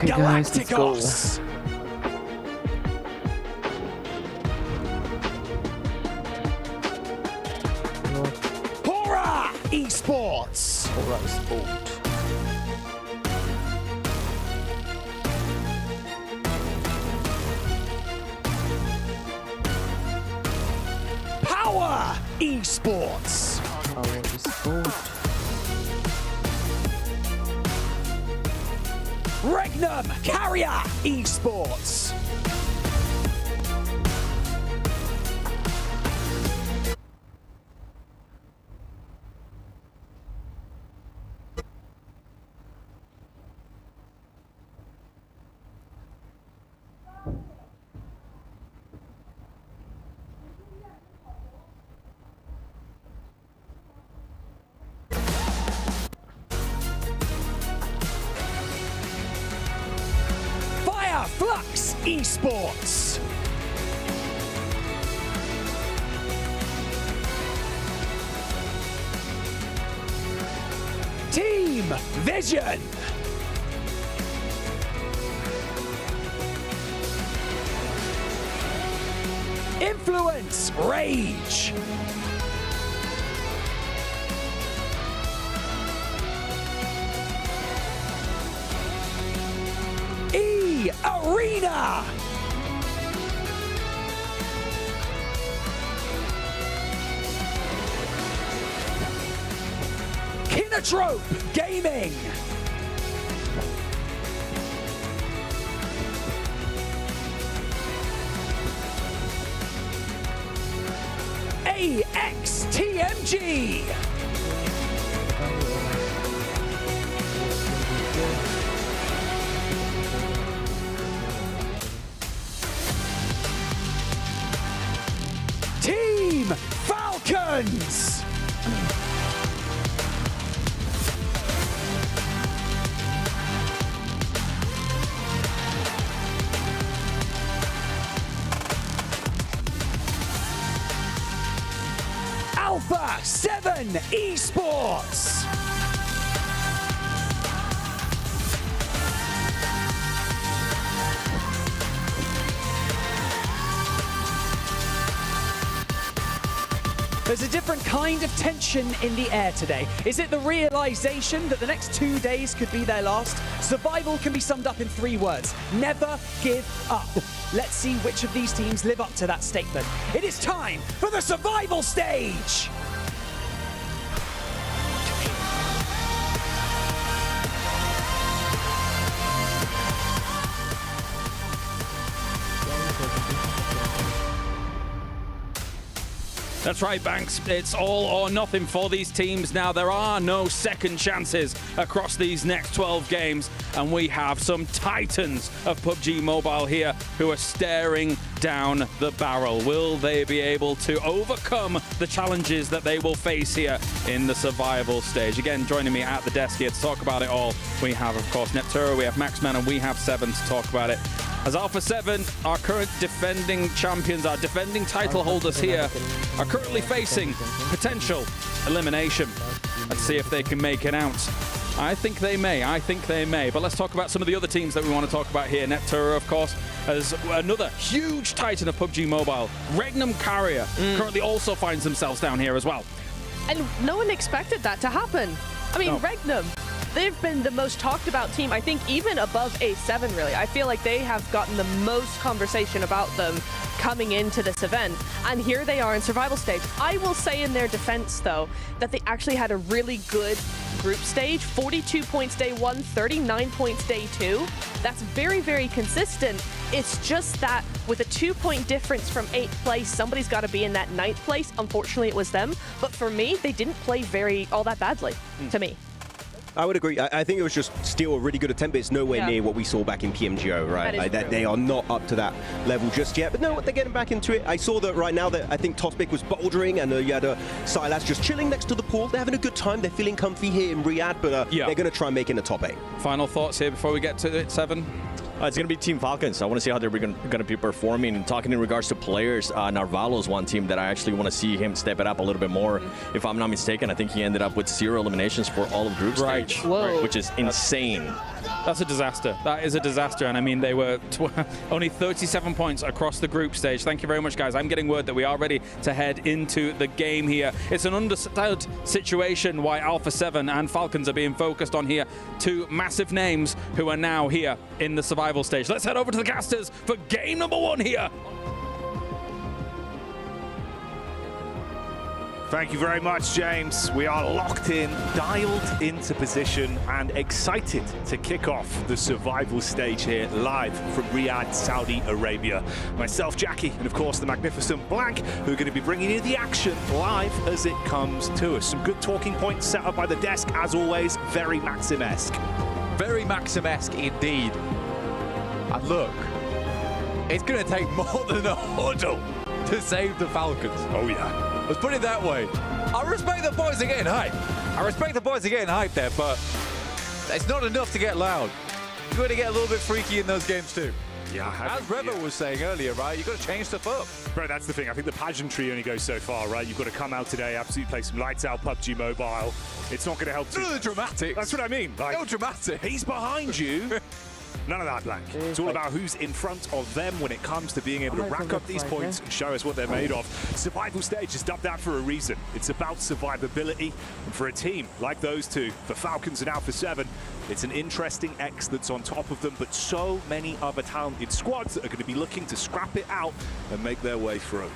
Okay, guys, let's go. Horror Esports. Horror Sport. Power Esports. Power Sport. Regnum Carrier Esports. Flux Esports. Team Vision. Influence Rage. Arena. Kinotrope Gaming. AXTMG. Team Falcons. Alpha 7 Esports. There's a different kind of tension in the air today. Is it the realization that the next 2 days could be their last? Survival can be summed up in 3 words. Never give up. Let's see which of these teams live up to that statement. It is time for the survival stage. That's right, Banks. It's all or nothing for these teams now. There are no second chances across these next 12 games, and we have some titans of PUBG Mobile here who are staring down the barrel. Will they be able to overcome the challenges that they will face here in the survival stage? Again, joining me at the desk here to talk about it all, we have, of course, Nepturo, we have Maxman, and we have Seven to talk about it. As Alpha 7, our current defending champions, our defending title holders here, are currently facing potential elimination. Let's see if they can make it out. I think they may. But let's talk about some of the other teams that we want to talk about here. Nepturo, of course, as another huge titan of PUBG Mobile. Regnum Carrier currently also finds themselves down here as well. And no one expected that to happen. I mean, No. Regnum, they've been the most talked about team, I think, even above A7, really. I feel like they have gotten the most conversation about them coming into this event. And here they are in survival stage. I will say in their defense, though, that they actually had a really good group stage. 42 points day 1, 39 points day 2. That's very, very consistent. It's just that with a 2-point difference from 8th place, somebody's got to be in that 9th place. Unfortunately, it was them. But for me, they didn't play all that badly, to me. I would agree. I think it was just still a really good attempt, but it's nowhere near what we saw back in PMGO, right? Like they are not up to that level just yet. But no, they're getting back into it. I saw that right now that I think Tospic was bouldering, and you had Silas just chilling next to the pool. They're having a good time. They're feeling comfy here in Riyadh, but they're going to try and make it in the top 8. Final thoughts here before we get to it, Seven? It's going to be Team Falcons. I want to see how they're going to be performing. And talking in regards to players, Narvalo is one team that I actually want to see him step it up a little bit more. If I'm not mistaken, I think he ended up with 0 eliminations for all of group stage. stage. Whoa. which is insane. That's a disaster. That is a disaster. And I mean, they were only 37 points across the group stage. Thank you very much, guys. I'm getting word that we are ready to head into the game here. It's an understood situation why Alpha 7 and Falcons are being focused on here. Two massive names who are now here in the survival stage. Let's head over to the casters for game number 1 here. Thank you very much, James. We are locked in, dialed into position, and excited to kick off the survival stage here live from Riyadh, Saudi Arabia. Myself, Jackie, and of course the magnificent Blank, who are going to be bringing you the action live as it comes to us. Some good talking points set up by the desk, as always, very Maxim-esque. Very Maxim-esque indeed. And look, it's going to take more than a huddle to save the Falcons. Oh, yeah. Let's put it that way. I respect the boys are getting hyped. I respect the boys are getting hyped there, but it's not enough to get loud. You've got to get a little bit freaky in those games too. Yeah, as Revo was saying earlier, right? You've got to change stuff up. Bro, that's the thing. I think the pageantry only goes so far, right? You've got to come out today, absolutely play some lights out Pubg Mobile. It's not going to help too. No dramatics. That's what I mean. Like, no dramatics. He's behind you. None of that, Blank. It's all about who's in front of them when it comes to being able to rack up these points and show us what they're made of. Survival stage is dubbed that for a reason. It's about survivability. And for a team like those two, for Falcons and Alpha 7, it's an interesting X that's on top of them, but so many other talented squads that are going to be looking to scrap it out and make their way through.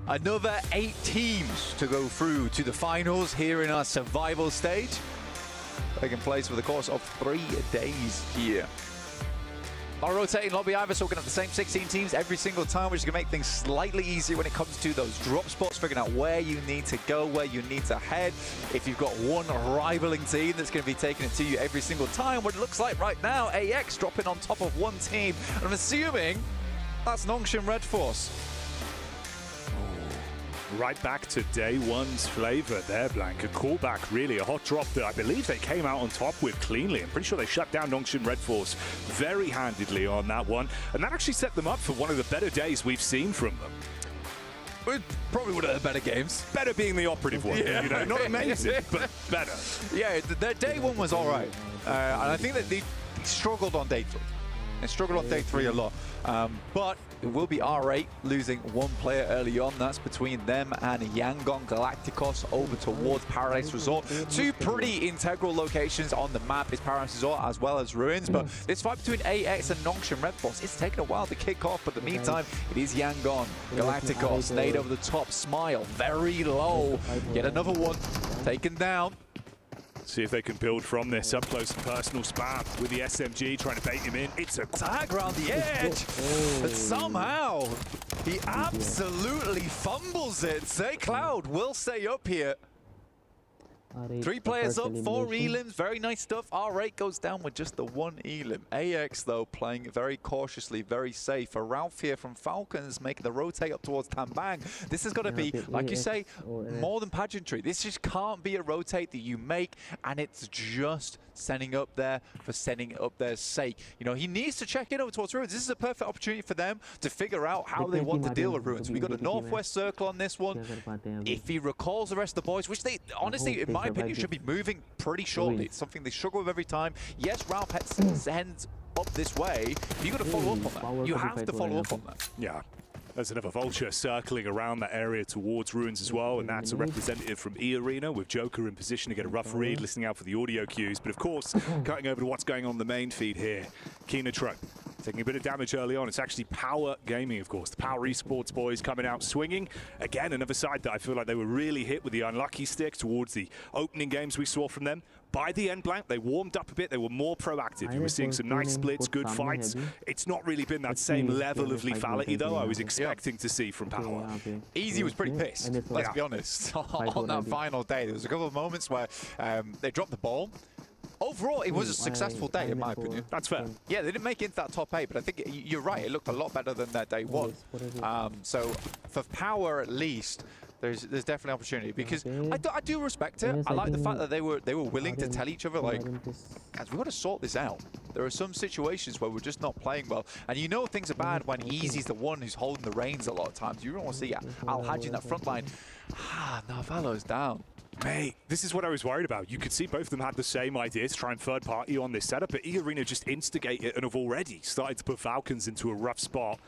Another 8 teams to go through to the finals here in our survival stage. Taking place for the course of 3 days here. Our rotating lobby either, so we're going to have the same 16 teams every single time, which is going to make things slightly easier when it comes to those drop spots, figuring out where you need to go, where you need to head. If you've got one rivaling team that's going to be taking it to you every single time, what it looks like right now, AX dropping on top of one team. And I'm assuming that's Nongshin Red Force. Right back to day one's flavor there, Blank. A callback, really, a hot drop that I believe they came out on top with cleanly. I'm pretty sure they shut down Nongshin Red Force very handedly on that one. And that actually set them up for one of the better days we've seen from them. We're probably one of the better games. Better being the operative one, Yeah. you know, not amazing, but better. Yeah, their day one was all right. And I think that they struggled on day 3. They struggled on day 3 a lot. But it will be R8 losing one player early on. That's between them and Yangon Galacticos over towards Paradise Resort. 2 pretty integral locations on the map is Paradise Resort as well as Ruins. But this fight between AX and Nongshin Red Force, it's taken a while to kick off. But in the meantime, it is Yangon Galacticos. Nade over the top. Smile very low. Yet another one taken down. See if they can build from this up close and personal spam with the SMG trying to bait him in. It's a tag around the edge, but somehow he absolutely fumbles it. Say Cloud will stay up here. 3 players up, 4 elims, very nice stuff. R8 goes down with just the 1 elim. AX, though, playing very cautiously, very safe. A Ralph here from Falcons making the rotate up towards Tambang. This has got to be, like you say, more than pageantry. This just can't be a rotate that you make, and it's just setting up there for setting up their sake. You know, he needs to check in over towards Ruins. This is a perfect opportunity for them to figure out how they want to deal with Ruins. We got a northwest circle on this one. If he recalls the rest of the boys, which they honestly, in my opinion, should be moving pretty shortly. It's something they struggle with every time. Yes, Ralph sends up this way. You got to follow up on that. You have to follow up on that. Yeah. There's another Vulture circling around that area towards Ruins as well, and that's a representative from E-Arena with Joker in position to get a rough read, listening out for the audio cues. But of course, cutting over to what's going on the main feed here, Kinatron taking a bit of damage early on. It's actually Power Gaming, of course. The Power Esports boys coming out swinging. Again, another side that I feel like they were really hit with the unlucky stick towards the opening games we saw from them. By the end, Blank, they warmed up a bit. They were more proactive. You were seeing some nice splits, good fights. It's not really been that same level of lethality, though, I was expecting to see from Power. Easy was pretty pissed, let's be honest, on that final day. There was a couple of moments where they dropped the ball. Overall, it was a successful day, in my opinion. That's fair. Yeah, they didn't make it into that top 8, but I think you're right. It looked a lot better than their day 1. So for Power, at least, there's definitely opportunity, because I do respect it. I like the fact that they were willing to tell each other, like, guys, we've got to sort this out. There are some situations where we're just not playing well, and you know things are bad when Easy's the one who's holding the reins a lot of times. You don't want to see Al-Haji in that front line. Narvalo's down. Mate, this is what I was worried about. You could see both of them had the same idea to try and third party on this setup, but E-Arena just instigate it and have already started to put Falcons into a rough spot.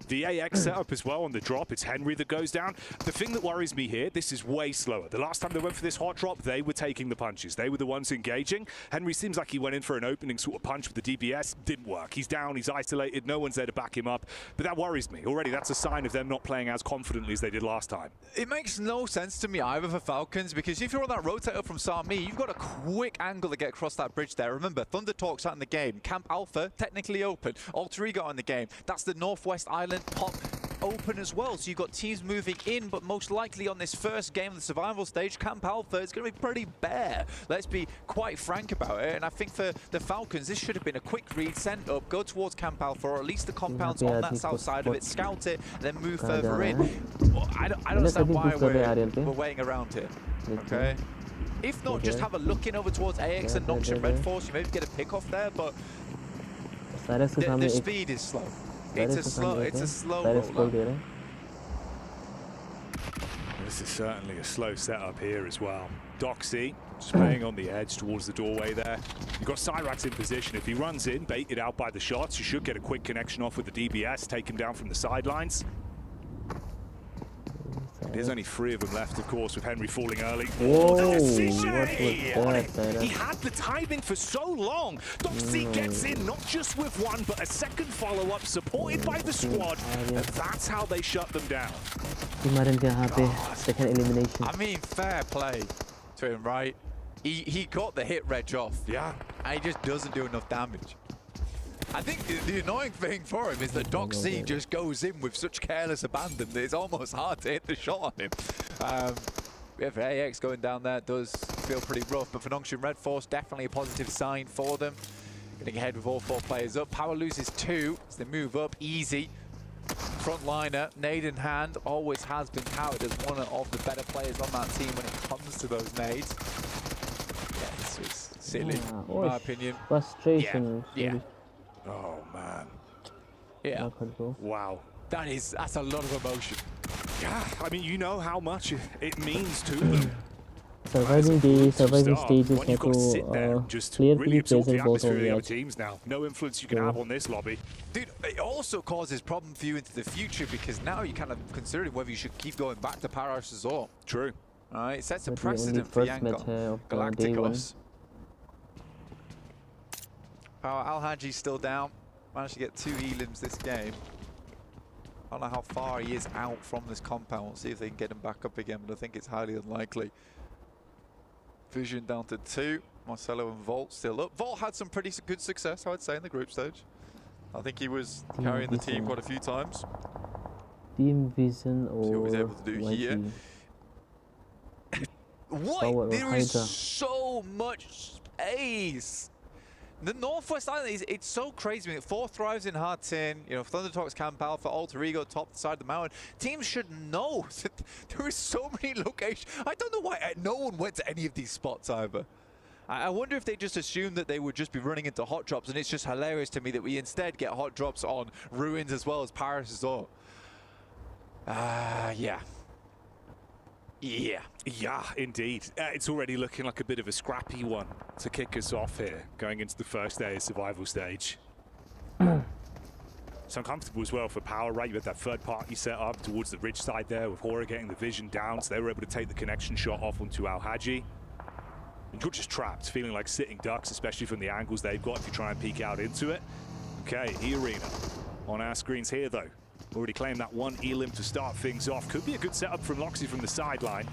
The AX setup as well on the drop, it's Henry that goes down. The thing that worries me here, this is way slower. The last time they went for this hot drop, they were taking the punches. They were the ones engaging. Henry seems like he went in for an opening sort of punch with the DBS. Didn't work. He's down, he's isolated, no one's there to back him up. But that worries me. Already, that's a sign of them not playing as confidently as they did last time. It makes no sense to me either for Falcons, because if you're on that rotator from Sami, you've got a quick angle to get across that bridge there. Remember, Thunder Talk's out in the game. Camp Alpha, technically open. Alter Ego in the game. That's the Northwest Island pop open as well, so you've got teams moving in, but most likely on this first game of the survival stage, Camp Alpha is going to be pretty bare. Let's be quite frank about it, and I think for the Falcons, this should have been a quick read, send up, go towards Camp Alpha, or at least the compounds on that south side of it, scout it, then move further in. Well, I don't understand why we're waiting around here, okay? If not, just have a look in over towards AX and Noxian Red Force, you maybe get a pick off there, but the speed is slow. It's a slow roller. This is certainly a slow setup here as well. Doxy just playing on the edge towards the doorway there. You've got Cyrax in position. If he runs in, baited out by the shots, you should get a quick connection off with the DBS, take him down from the sidelines. There's only 3 of them left, of course, with Henry falling early. Whoa, the decision! that, He had the timing for so long. Doxy gets in, not just with one, but a second follow-up supported by the squad, and that's how they shut them down. Second elimination. I mean, fair play to him, right? He got the hit reg off. Yeah. And he just doesn't do enough damage. I think the annoying thing for him is that Doxy just goes in with such careless abandon that it's almost hard to hit the shot on him. If AX going down there does feel pretty rough, but for Noxian Red Force, definitely a positive sign for them. Getting ahead with all 4 players up. Power loses 2 as they move up easy. Frontliner, nade in hand, always has been touted as one of the better players on that team when it comes to those nades. Yeah, this was silly, in my opinion. Frustration. Yeah. Oh, man. Yeah. Wow. That's a lot of emotion. Yeah, I mean, you know how much it means to them. Surviving stages when you've got to sit there and just really absorb the atmosphere of the other teams now. No influence you can have on this lobby. Dude, it also causes problem for you into the future, because now you're kind of considering whether you should keep going back to Paradise Resort. True. All right, it sets a precedent for Yangon. Galacticos. Power Al-Haji's still down. Managed to get 2 elims this game. I don't know how far he is out from this compound. We'll see if they can get him back up again, but I think it's highly unlikely. Vision down to 2. Marcelo and Volt still up. Volt had some pretty good success, I would say, in the group stage. I think he was carrying the team quite a few times. Team Vision or see what he's able to do here. What? There is so much space. The Northwest Island, it's so crazy. 4 thrives in hard tin. You know, Thunder Talks, Camp Alpha, Alter Ego, top side of the mountain. Teams should know that there is so many locations. I don't know why no one went to any of these spots either. I wonder if they just assumed that they would just be running into hot drops, and it's just hilarious to me that we instead get hot drops on Ruins as well as Paris Resort. Yeah. Yeah, indeed. It's already looking like a bit of a scrappy one to kick us off here, going into the first day of survival stage. It's uncomfortable as well for Power, right? You had that third party set up towards the ridge side there with Hora getting the vision down, so they were able to take the connection shot off onto Al-Haji. And you're just trapped, feeling like sitting ducks, especially from the angles they've got if you try and peek out into it. Okay, E-Arena on our screens here though. Already claimed that 1 elim to start things off. Could be a good setup from Loxy from the sideline.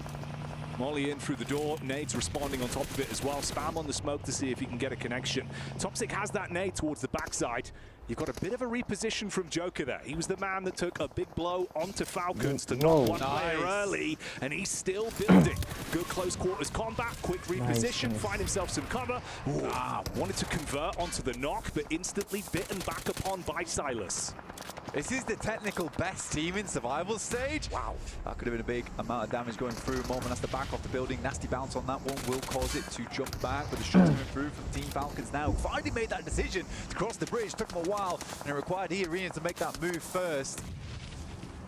Molly in through the door, nades responding on top of it as well. Spam on the smoke to see if he can get a connection. Topsic has that nade towards the backside. You've got a bit of a reposition from Joker there. He was the man that took a big blow onto Falcons to knock one player early, and he's still building. Good close quarters combat, quick reposition, find himself some cover. Wanted to convert onto the knock, but instantly bitten back upon by Silas. This is the technical best team in survival stage. Wow, that could have been a big amount of damage going through. Moment has to back off the building. Nasty bounce on that one will cause it to jump back, but the shots coming through from Team Falcons now. Finally made that decision to cross the bridge. Took them a while, and it required E-Arena to make that move first.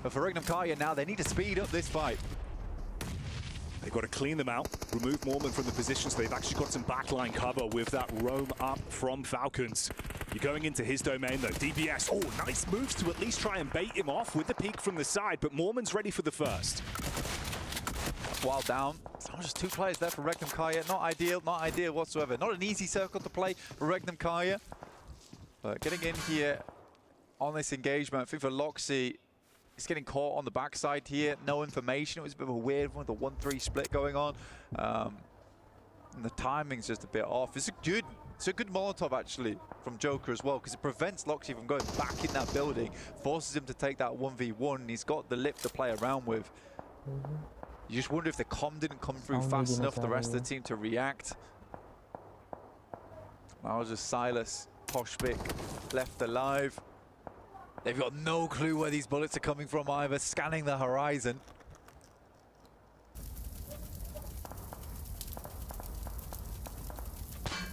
But for Regnum Kaya now, they need to speed up this fight. They've got to clean them out, remove Mormon from the position, so they've actually got some backline cover with that roam up from Falcons. You're going into his domain though. DBS, oh, nice moves to at least try and bait him off with the peek from the side, but Mormon's ready for the first. While down, just 2 players there for Regnum Kaya. Not ideal whatsoever. Not an easy circle to play for Regnum Kaya. But getting in here on this engagement, I think for Loxy, he's getting caught on the backside here. No information. It was a bit of a weird one with the 1-3 split going on. And the timing's just a bit off. It's a good Molotov actually from Joker as well, because it prevents Loxy from going back in that building, forces him to take that 1v1, and he's got the lip to play around with. You just wonder if the comm didn't come through fast enough for the rest of the team to react. Now just Silas, Pmwc left alive. They've got no clue where these bullets are coming from either, scanning the horizon.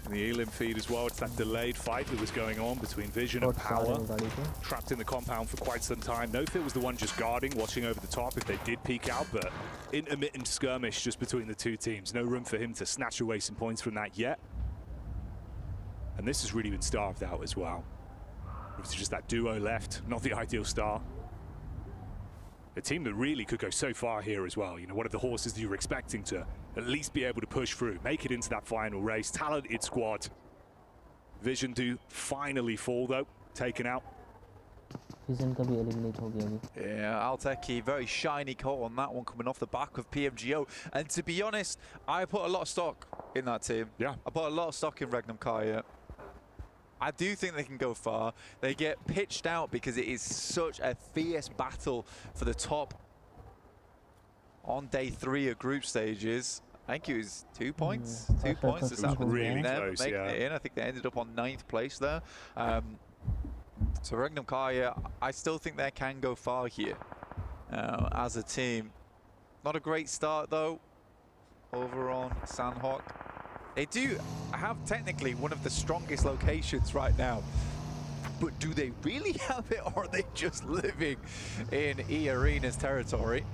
And the Elim feed as well, it's that delayed fight that was going on between Vision and Power. Trapped in the compound for quite some time. Nofit was the one just guarding, watching over the top if they did peek out, but intermittent skirmish just between the two teams. No room for him to snatch away some points from that yet. And this has really been starved out as well. It's just that duo left, not the ideal start. A team that really could go so far here as well. You know, one of the horses that you were expecting to at least be able to push through, make it into that final race. Talented squad. Vision do finally fall though, taken out. Vision can be eliminated. Yeah, Alteki, very shiny coat on that one coming off the back of PMGO. And to be honest, I put a lot of stock in that team. Yeah. I put a lot of stock in Regnum Kaya. I do think they can go far. They get pitched out because it is such a fierce battle for the top on day 3 of group stages. I think it was 2 points. 2 points. It was really close, making it in. I think they ended up on 9th place there. So Regnum Kaya, I still think they can go far here as a team. Not a great start though over on Sandhawk. They do have technically one of the strongest locations right now, but do they really have it, or are they just living in E-Arena's territory?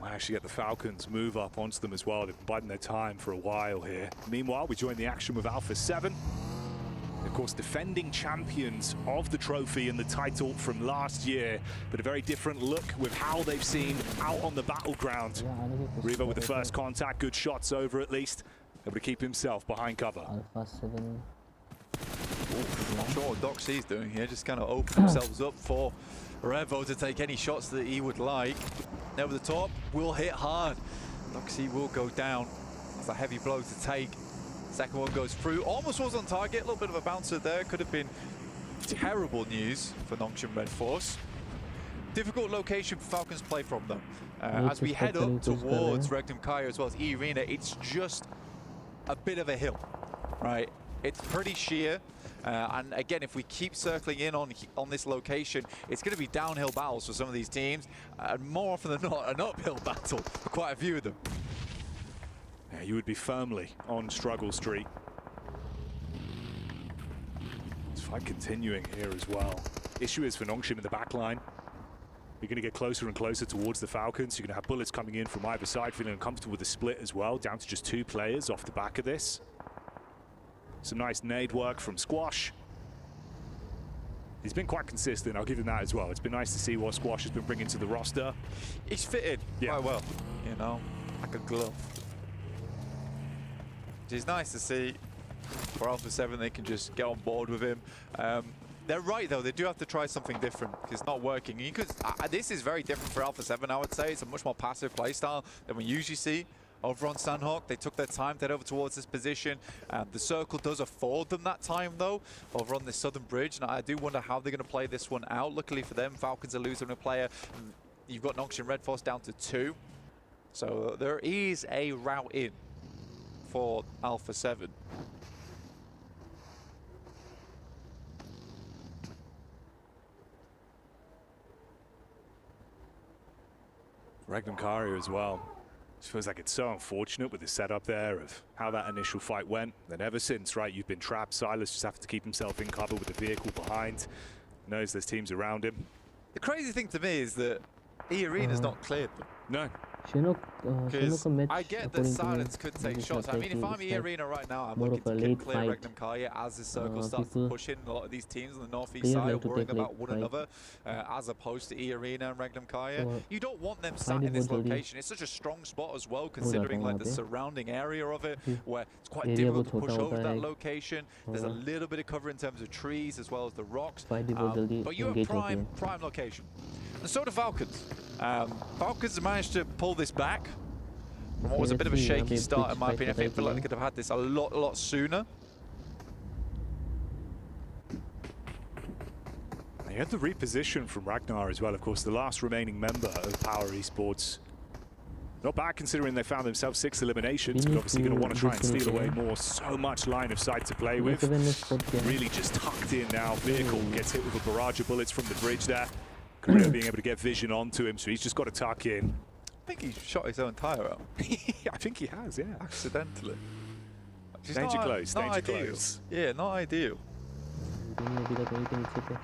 Might actually get the Falcons move up onto them as well. They've been biding their time for a while here. Meanwhile, we join the action with Alpha 7. Of course, defending champions of the trophy and the title from last year, but a very different look with how they've seen out on the battleground. Revo with the first contact, good shots over at least, able to keep himself behind cover. Alpha 7. Not sure what Doc C's doing here, just kind of open themselves up for Revo to take any shots that he would like. Over the top, will hit hard. Doc C will go down. That's a heavy blow to take. Second one goes through, almost was on target, a little bit of a bouncer there. Could have been terrible news for Nongshim Red Force. Difficult location for Falcons play from them. As we head up towards Regnum Kaya as well as E-Arena, it's just a bit of a hill, right? It's pretty sheer. And again, if we keep circling in on this location, it's going to be downhill battles for some of these teams. And more often than not, an uphill battle for quite a few of them. Yeah, you would be firmly on struggle street. This fight continuing here as well. Issue is for Nongshim in the back line. You're going to get closer and closer towards the Falcons. You're going to have bullets coming in from either side, feeling uncomfortable with the split as well, down to just 2 players off the back of this. Some nice nade work from Squash. He's been quite consistent, I'll give him that as well. It's been nice to see what Squash has been bringing to the roster. He's fitted quite well, you know, like a glove. It's nice to see for Alpha 7 they can just get on board with him. They're right though, they do have to try something different because it's not working. You could, this is very different for Alpha 7, I would say. It's a much more passive playstyle than we usually see over on Sandhawk. They took their time to head over towards this position. The circle does afford them that time though, over on this southern bridge. And I do wonder how they're going to play this one out. Luckily for them, Falcons are losing a player. You've got Nongshim Red Force down to 2. So there is a route in for Alpha 7. Regnum Kaya as well. It feels like it's so unfortunate with the setup there of how that initial fight went. Then ever since, right, you've been trapped. Silas just has to keep himself in cover with the vehicle behind. Knows there's teams around him. The crazy thing to me is that E-Arena's not cleared them. No. Because का match I get that according to silence me, could take मुझे shots. लगता I है mean, कि if I'm इस E time Arena right now, I'm more looking of a to get late clear fight. Regnum Kaya as the circle starts to people- push in. A lot of these teams on the northeast players side like are to worrying take about late one fight. another, as opposed to E Arena and Regnum Kaya. So, You don't want them fight sat in is this बहुत जल्दी location. It's such a strong spot as well, हो जाता considering है like वहाँ the पे। surrounding area of it, where it's quite area difficult बहुत to push छोटा over होता that है। location. There's a हाँ। little bit of cover in terms of trees as well as the rocks. Fight भी बहुत जल्दी But you're engage होती prime है। location. And so do Falcons. Falcons managed to pull this back from what was a bit of a shaky start, in my opinion. I feel like they could have had this a lot sooner. They had the reposition from Ragnar as well, of course, the last remaining member of Power Esports. Not bad considering they found themselves 6 eliminations, but obviously going to want to try and steal away more. So much line of sight to play with. Really just tucked in now. Vehicle gets hit with a barrage of bullets from the bridge there. Korea being able to get vision onto him, so he's just got to tuck in. I think he shot his own tyre out. I think he has, yeah. Accidentally. Which is Danger not- close, not danger ideal. close. Yeah, not ideal. अभी तक वहीं पे नीचे पे।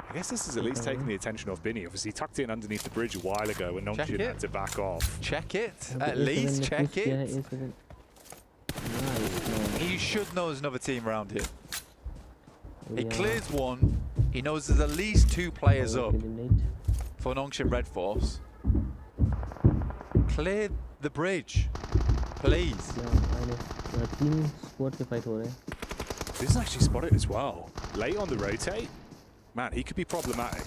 I guess this is at least taking the attention off Binny. Obviously, he tucked in underneath the bridge a while ago when Check Nongshim it. had to back off. Check it. अभी At A7 least ने check push किया है, it. A7 Nice, He should know there's another team around here. He Yeah. clears one. He knows there's at least 2 players up Eliminate. for Nongshim Red Force. Clear the bridge, please. तीन squad के fight हो रहे हैं। This is actually spotted as well. Late on the rotate. Man, he could be problematic.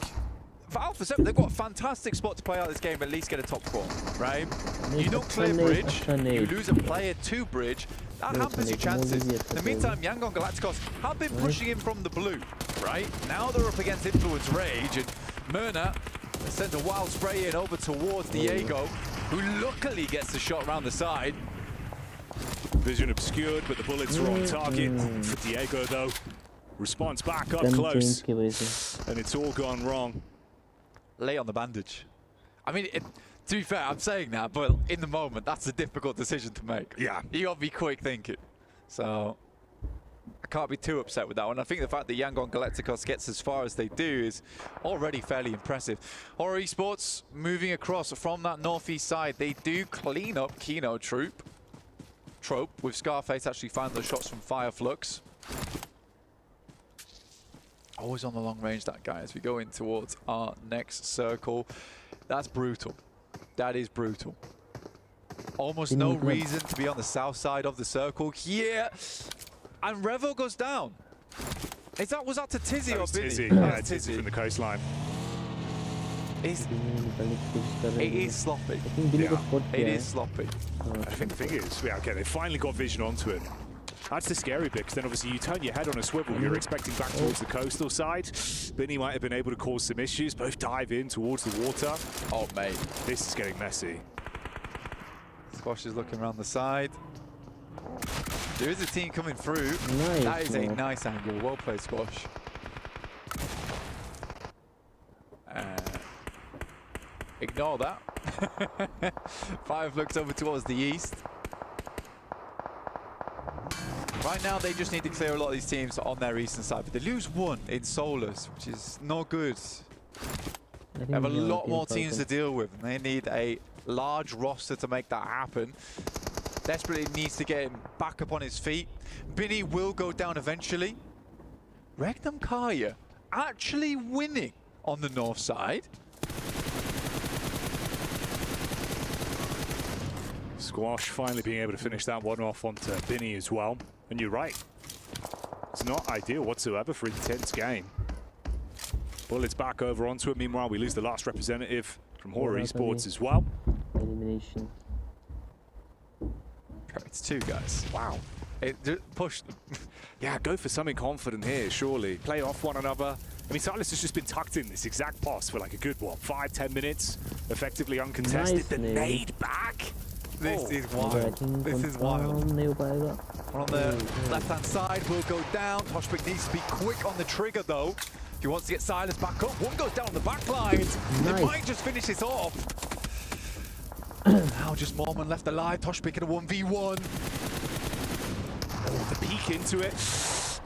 For Alpha 7, they've got a fantastic spot to play out this game, at least get a top 4, right? You don't अच्छा clear नहीं, bridge, अच्छा नहीं। you lose a player to bridge, that No, hampers your अच्छा नहीं, chances. वो भी In अच्छा the meantime, Yangon Galacticos have been Right. pushing in from the blue, right? Now they're up against Influence Rage, and Myrna sends a wild spray in over towards Diego, who luckily gets the shot around the side. Vision obscured, but the bullets are on target for Diego, though. Response back up Gun close, change की वजह से। and it's all gone wrong. Lay on the bandage. I mean, to be fair, I'm saying that, but in the moment, that's a difficult decision to make. Yeah. You got to be quick thinking. So, I can't be too upset with that one. I think the fact that Yangon Galacticos gets as far as they do is already fairly impressive. Horror Esports moving across from that northeast side. They do clean up Kino Trope, with Scarface actually finding those shots from Fireflux. Always on the long range, that guy, as we go in towards our next circle. That's brutal. That is brutal. Almost no reason to be on the south side of the circle here. And Revo goes down. Was that to Tizzy That or was Binny? Tizzy, That yeah, was Tizzy from the coastline. It is sloppy. I think Billy Yeah. को spot It किया is है। sloppy. I think the thing is, yeah, okay, they finally got vision onto him. That's the scary bit, because then obviously you turn your head on a swivel, you're expecting back towards the coastal side. Binny might have been able to cause some issues, both dive in towards the water. Oh, mate. This is getting messy. Squash is looking around the side. There is a team coming through. Nice, That is a no. nice angle. Well played, Squash. Ignore that. Five looks over towards the east. Right now, they just need to clear a lot of these teams on their eastern side, but they lose one in Solus, which is not good. They have a lot more teams to deal with, and they need a large roster to make that happen. Desperately needs to get him back up on his feet. Binny will go down eventually. Regnum Kaya actually winning on the north side. Squash finally being able to finish that one off onto Binny as well. And you're right, it's not ideal whatsoever for an intense game. Bullets back over onto it. Meanwhile, we lose the last representative from Horror Esports as well. Elimination. It's 2 guys. Wow. Push them. Yeah, go for something confident here, surely. Play off one another. I mean, Silas has just been tucked in this exact pass for like a good, what, 5-10 minutes? Effectively uncontested. Nice the nade. nade back. This is wild. This is wild. नहीं हो पाएगा। One on the left-hand side will go down. Toshbek needs to be quick on the trigger, though. If he wants to get Silas back up, one goes down on the back lines. They Nice. might just finish this off. Now just Mormon left alive. Toshbek in a 1v1. The peek into it.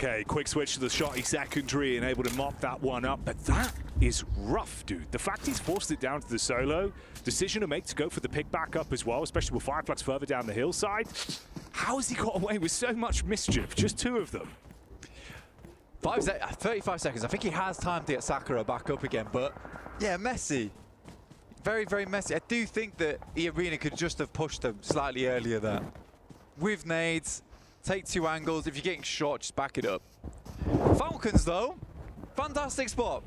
Okay, quick switch to the shotty secondary and able to mop that one up. But that is rough, dude. The fact he's forced it down to the solo, decision to make to go for the pick back up as well, especially with Fireflux further down the hillside. How has he got away with so much mischief? Just 2 of them. 35 seconds. I think he has time to get Sakura back up again, but yeah, messy. Very, very messy. I do think that Arena could just have pushed them slightly earlier there. With nades, take 2 angles. If you're getting shot, just back it up. Falcons, though, fantastic spot.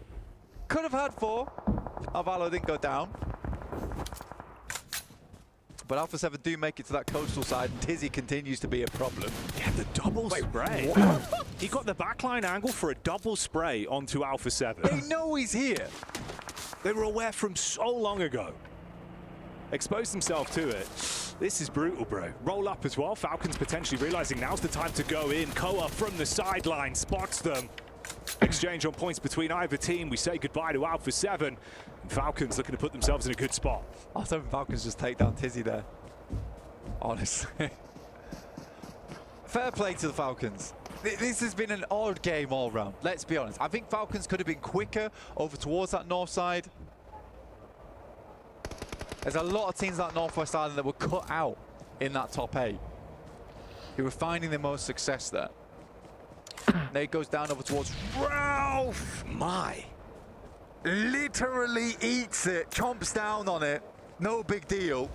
Could have had 4. Arvalo didn't go down. But Alpha 7 do make it to that coastal side, and Tizzy continues to be a problem. Yeah, the double spray. He got the backline angle for a double spray onto Alpha 7. They know he's here. They were aware from so long ago. Exposed himself to it. This is brutal, bro. Roll up as well. Falcons potentially realizing now's the time to go in. Koa from the sideline spots them. Exchange on points between either team. We say goodbye to Alpha 7. And Falcons looking to put themselves in a good spot. I was hoping Falcons just take down Tizzy there. Honestly. Fair play to the Falcons. This has been an odd game all round, let's be honest. I think Falcons could have been quicker over towards that north side. There's a lot of teams on that northwest island that were cut out in that top 8, who were finding the most success there. Nate goes down over towards Ralph. My. Literally eats it, chomps down on it. No big deal.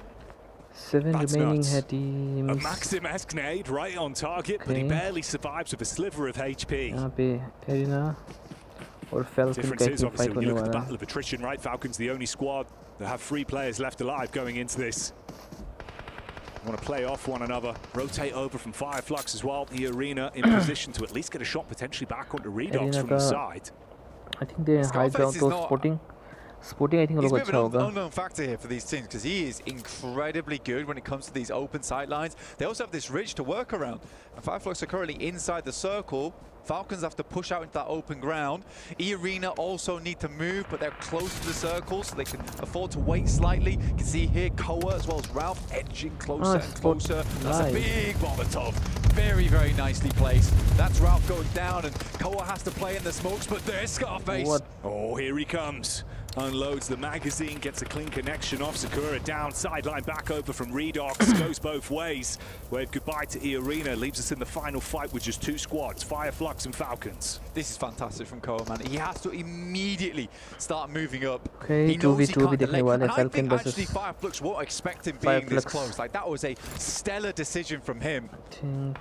7 That's remaining nuts. head teams. A Maxim-esque nade right on target, but he barely survives with a sliver of HP. यहाँ पे Arena और Falcon Difference का is एक obviously fight when you होने look at the वाला है. battle of attrition, right? Falcons the only squad that have 3 players left alive going into this. Want to play off one another, rotate over from Fireflux as well. The Arena in position to at least get a shot potentially back onto Redox from the side. I think they high ground to Sporting. Sporting I think He's लोग a bit अच्छा of an होगा. unknown factor here for these teams because he is incredibly good when it comes to these open sight lines. They also have this ridge to work around. And Fireflux are currently inside the circle. Falcons have to push out into that open ground. E-Arena also need to move, but they're close to the circle, so they can afford to wait slightly. You can see here Koa as well as Ralph edging closer and closer. That's a big Molotov. Very, very nicely placed. That's Ralph going down, and Koa has to play in the smokes, but there's Scarface. What? Oh, here he comes. Unloads the magazine, gets a clean connection off. Sakura down, sideline back over from Redox. Goes both ways. Wave goodbye to E-Arena. Leaves us in the final fight with just 2 squads, Fireflux and Falcons. This is fantastic from Koa, man. He has to immediately start moving up. Okay, he knows he 2v2 can't भी delay. देखने वाले And I Falcon think versus actually Fireflux won't expect him being this Fireflux. close. Like, that was a stellar decision from him. think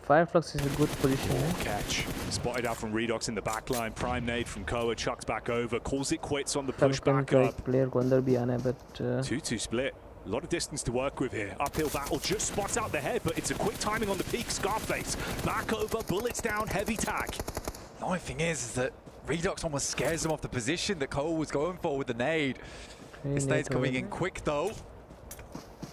Fireflux is a good position. Catch. Spotted out from Redox in the back line. Prime nade from Koa, chucks back over. Calls it quits on the push Falcon back का up. एक player को अंदर भी आना है, but 2-2 split. A lot of distance to work with here. Uphill battle, just spots out the head, but it's a quick timing on the peak. Scarface, back over, bullets down, heavy tag. The only thing is that Redox almost scares him off the position that Koa was going for with the nade. This nade's coming in quick though.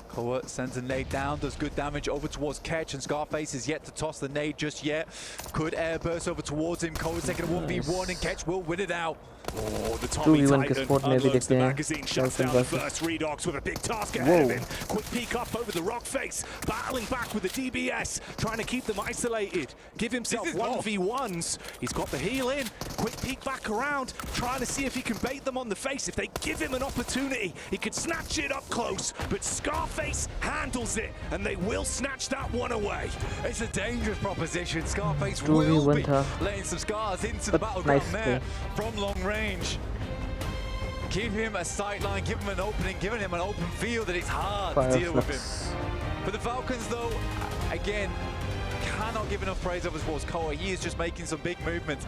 Koa sends a nade down, does good damage over towards Ketch, and Scarface is yet to toss the nade just yet. Could air burst over towards him. Koa's taking a 1v1 and Ketch will win it out. Oh, the Tommy 2v1 Titan के spot में भी unloads the देखते हैं magazine, shuts down the first Redox with a big task ahead of him. Quick peek up over the rock face, battling back with the DBS, trying to keep them isolated. Give himself 1v1s. He's got the heal in. Quick peek back around, trying to see if he can bait them on the face. If they give him an opportunity, he could snatch it up close. But Scarface handles it, and they will snatch that one away. It's a dangerous proposition. Scarface will be letting some scars into the battleground there from long range. Give him a sight line, give him an opening, giving him an open field that it's hard to deal with him. But the Falcons, though, again, cannot give enough praise over towards Koa. He is just making some big movements.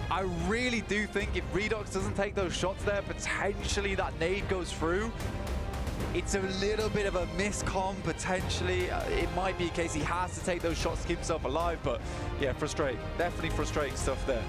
I really do think if Redox doesn't take those shots there, potentially that nade goes through. It's a little bit of a miscom, potentially. It might be a case he has to take those shots to keep himself alive, but yeah, frustrating. Definitely frustrating stuff there.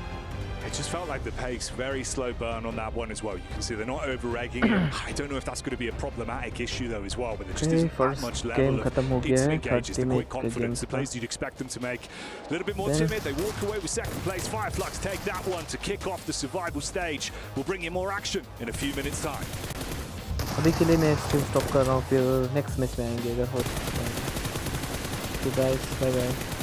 It just felt like the pace, very slow burn on that one as well. You can see they're not over-egging. I don't know if that's going to be a problematic issue though as well, but there just isn't that much level of instant engages, the quick confidence, the plays you'd expect them to make. A little bit more timid, they walk away with second place. Fireflux take that one to kick off the survival stage. We'll bring you more action in a few minutes' time. अभी के लिए मैं stream stop कर रहा हूँ, फिर next match में आएंगे अगर हो। So guys, bye bye.